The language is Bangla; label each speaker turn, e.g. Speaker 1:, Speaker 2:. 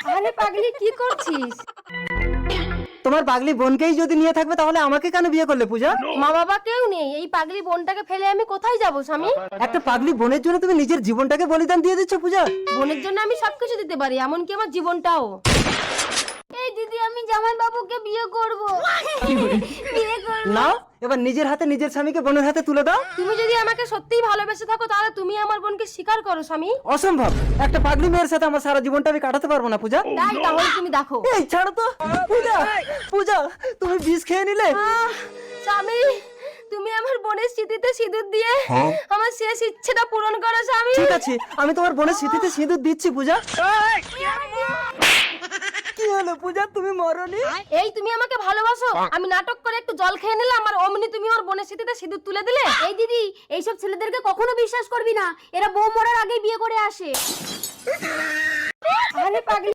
Speaker 1: আরে পাগলি কি করছিস?
Speaker 2: তোমার পাগলি বোনকেই যদি নিয়ে থাকবে তাহলে আমাকে কেন বিয়ে করলে পূজা?
Speaker 1: মা বাবা কেউ নেই, এই পাগলি বোনটাকে ফেলে আমি কোথায় যাব স্বামী?
Speaker 2: একটা পাগলি বোনের জন্য তুমি নিজের জীবনটাকে বলিদান দিয়ে দিচ্ছ পূজা।
Speaker 1: বোনের জন্য আমি সবকিছু দিতে পারি, এমনকি আমার জীবনটাও। এই দিদি, আমি জামাই বাবুকে বিয়ে করব। বিয়ে করব।
Speaker 2: না, এবার নিজের হাতে নিজের স্বামীকে বোনের হাতে তুলে দাও।
Speaker 1: তুমি যদি আমাকে সত্যিই ভালোবেসে থাকো তাহলে তুমি আমার বোনকে স্বীকার করো স্বামী।
Speaker 2: অসম্ভব, একটা পাগলি মেয়ের সাথে আমার সারা জীবনটা আমি কাটাতে পারবো না পূজা।
Speaker 1: তাই তাহলে তুমি দেখো।
Speaker 2: এই ছাড়ো তো পূজা, পূজা তুমি বিষ খেয়ে নিলে।
Speaker 1: স্বামী, তুমি আমার বোনের স্মৃতিতে সিঁদুর দিয়ে আমার শেষ ইচ্ছেটা পূরণ করো স্বামী।
Speaker 2: ঠিক আছে, আমি তোমার বোনের স্মৃতিতে সিঁদুর দিচ্ছি পূজা। কি হলো পূজা, তুমি মরনি?
Speaker 1: এই তুমি আমাকে ভালোবাসো, আমি নাটক করে একটু জল খেয়ে নিলাম আর অমনি তুমি আমার বোনের স্মৃতিতে সিঁদুর তুলে দিলে। এই দিদি, এইসব ছেলেদেরকে কখনো বিশ্বাস করবি না, এরা বউ মরার আগেই বিয়ে করে আসে। আরে পাগলি।